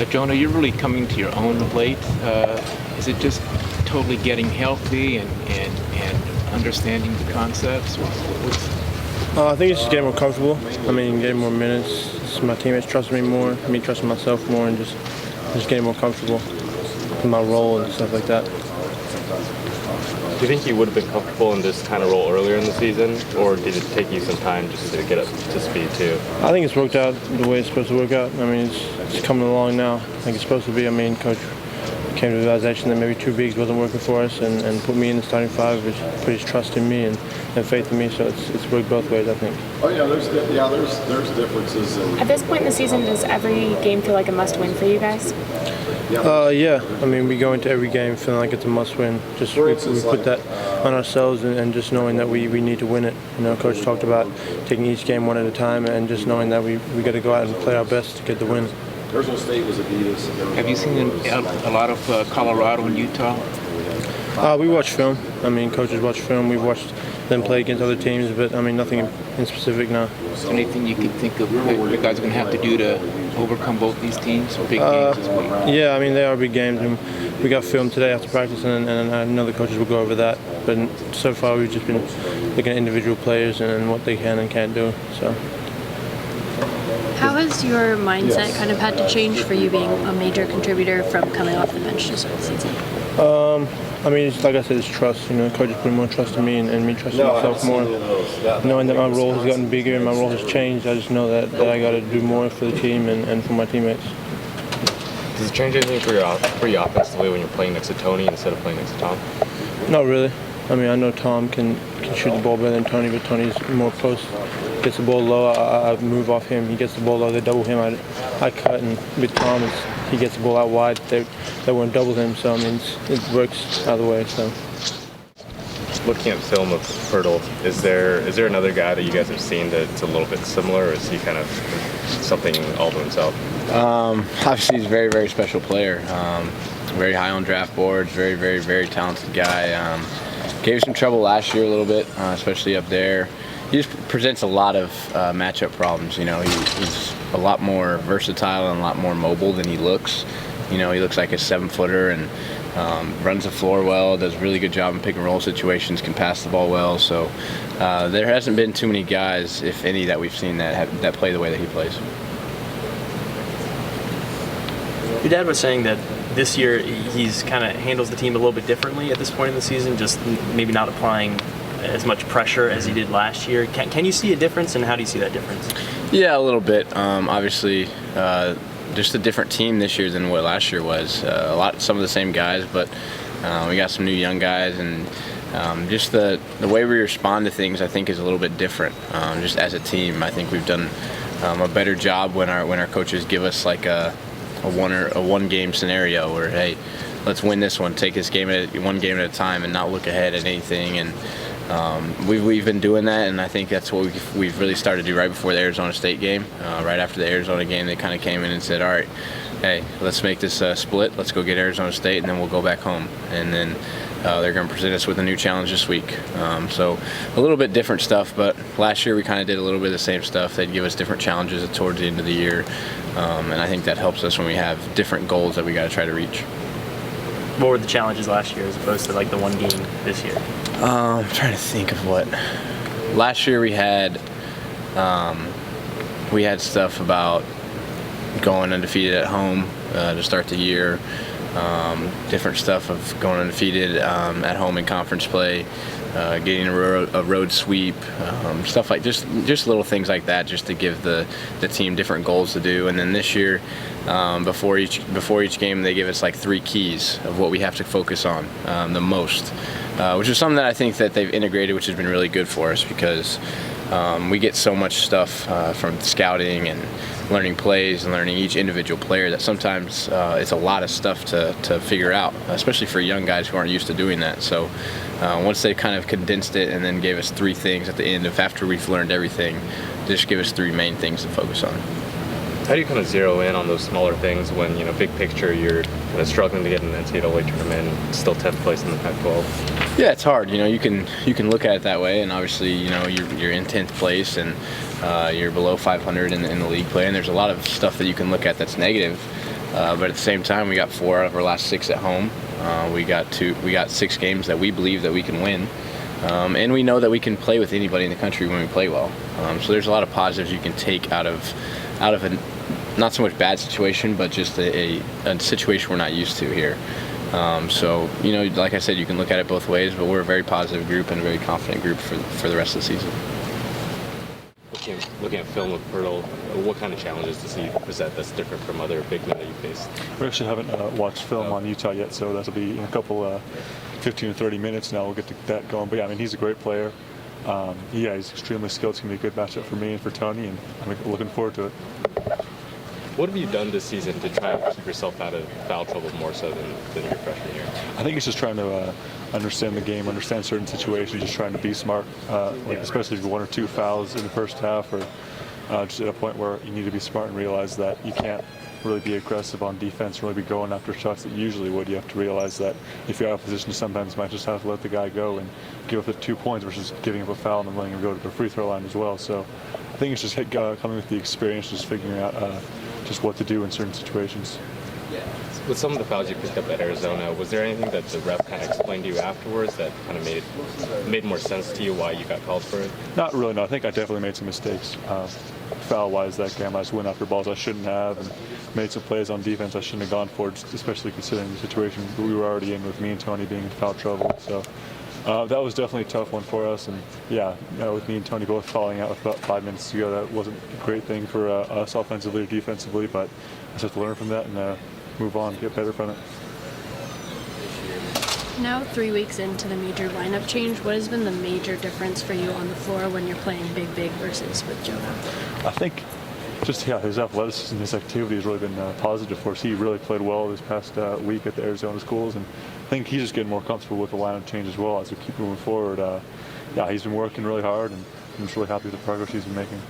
Jonah, you're really coming to your own of late. Is it just totally getting healthy and understanding the concepts? I think it's just getting more comfortable. I mean, getting more minutes. Just my teammates trust me more, me trusting myself more, and just getting more comfortable in my role and stuff like that. Do you think you would have been comfortable in this kind of role earlier in the season, or did it take you some time just to get up to speed too? I think it's worked out the way it's supposed to work out. I mean, it's coming along now. I think it's supposed to be. I mean, Coach came to the realization that maybe 2 bigs wasn't working for us and put me in the starting 5, which put his trust in me and faith in me. So it's worked both ways, I think. Oh yeah, there's differences. At this point in the season, does every game feel like a must-win for you guys? Yeah. I mean, we go into every game feeling like it's a must-win. Just we put that on ourselves and just knowing that we need to win it. You know, Coach talked about taking each game one at a time and just knowing that we got to go out and play our best to get the win. Arizona State was Adidas. Have you seen a lot of Colorado and Utah? We watch film. I mean, coaches watch film. We've watched them play against other teams, but I mean, nothing in specific now. Anything you can think of that you guys are going to have to do to overcome both these teams? Big games this week. Yeah, I mean, they are big games. And we got film today after practice, and I know the coaches will go over that. But so far, we've just been looking at individual players and what they can and can't do. So. How has your mindset kind of had to change for you being a major contributor from coming off the bench to start the season? I mean, it's, like I said, it's trust. You know, coach is putting more trust in me and me trusting myself more. Knowing that my role has gotten bigger and my role has changed, I just know that I got to do more for the team and for my teammates. Does it change anything for you offensively when you're playing next to Tony instead of playing next to Tom? Not really. I mean, I know Tom can shoot the ball better than Tony, but Tony's more post. Gets the ball low, I move off him. He gets the ball low, they double him, I cut. And with Tom, he gets the ball out wide, they won't double him. So, I mean, it works either way. So. Looking at film of Hurdle, is there another guy that you guys have seen that's a little bit similar, or is he kind of something all to himself? Obviously, he's a very, very special player. Very high on draft boards, very, very, very talented guy. Gave some trouble last year a little bit, especially up there. He just presents a lot of matchup problems. You know, he's a lot more versatile and a lot more mobile than he looks. You know, he looks like a 7-footer and runs the floor well, does a really good job in pick and roll situations, can pass the ball well. So there hasn't been too many guys, if any, that we've seen that play the way that he plays. Your dad was saying that this year he's kind of handles the team a little bit differently at this point in the season, just maybe not applying as much pressure as he did last year. Can you see a difference, and how do you see that difference? Yeah, a little bit. Obviously, just a different team this year than what last year was. Some of the same guys, but we got some new young guys, and just the way we respond to things, I think, is a little bit different. Just as a team, I think we've done a better job when our coaches give us like a one-game scenario where, hey, let's win this one, take this game one game at a time, and not look ahead at anything. And we've been doing that, and I think that's what we've really started to do right before the Arizona State game. Right after the Arizona game, they kind of came in and said, all right, hey, let's make this split. Let's go get Arizona State, and then we'll go back home. And then they're going to present us with a new challenge this week. So a little bit different stuff, but last year we kind of did a little bit of the same stuff. They'd give us different challenges towards the end of the year, and I think that helps us when we have different goals that we got to try to reach. What were the challenges last year as opposed to like the one game this year? I'm trying to think of what. Last year we had stuff about going undefeated at home to start the year. Different stuff of going undefeated at home in conference play, getting a road sweep, stuff like just little things like that, just to give the team different goals to do. And then this year, before each game, they give us like 3 keys of what we have to focus on the most, which is something that I think that they've integrated, which has been really good for us because we get so much stuff from scouting and learning plays and learning each individual player that sometimes it's a lot of stuff to figure out, especially for young guys who aren't used to doing that. So once they kind of condensed it and then gave us 3 things at the end of after we've learned everything, they just give us 3 main things to focus on. How do you kind of zero in on those smaller things when, you know, big picture, you're kind of struggling to get an NCAA tournament and still 10th place in the Pac-12? Yeah, it's hard. You know, you can look at it that way, and obviously, you know, you're in 10th place and you're below 500 in the league play, and there's a lot of stuff that you can look at that's negative. But at the same time, we got 4 out of our last 6 at home. We got 6 games that we believe that we can win. And we know that we can play with anybody in the country when we play well. So there's a lot of positives you can take out of a not so much bad situation, but just a situation we're not used to here. So, like I said, you can look at it both ways, but we're a very positive group and a very confident group for the rest of the season. Looking at film with Pirtle, what kind of challenges does he present that's different from other big men that you faced? We actually haven't watched film on Utah yet, so that'll be in a couple 15 or 30 minutes now. We'll get that going. But yeah, I mean, he's a great player. He's extremely skilled. It's going to be a good matchup for me and for Tony, and I'm looking forward to it. What have you done this season to try and keep yourself out of foul trouble more so than your freshman year? I think it's just trying to understand the game, understand certain situations, just trying to be smart, especially if you have 1 or 2 fouls in the first half, or just at a point where you need to be smart and realize that you can't really be aggressive on defense, really be going after shots that you usually would. You have to realize that if you're out of position, sometimes you might just have to let the guy go and give up the 2 points versus giving up a foul and then letting him go to the free throw line as well. So I think it's just coming with the experience, just figuring out just what to do in certain situations. With some of the fouls you picked up at Arizona, was there anything that the ref kind of explained to you afterwards that kind of made more sense to you why you got called for it? Not really, no. I think I definitely made some mistakes. Foul-wise that game, I just went after balls I shouldn't have and made some plays on defense I shouldn't have gone for, especially considering the situation we were already in with me and Tony being in foul trouble. So that was definitely a tough one for us. And with me and Tony both falling out with about 5 minutes to go, that wasn't a great thing for us offensively or defensively, but I just have to learn from that and move on, get better from it. Now 3 weeks into the major lineup change, what has been the major difference for you on the floor when you're playing big versus with Jonah? I think just his athleticism, his activity has really been positive for us. He really played well this past week at the Arizona schools, and I think he's just getting more comfortable with the lineup change as well as we keep moving forward. He's been working really hard, and I'm just really happy with the progress he's been making.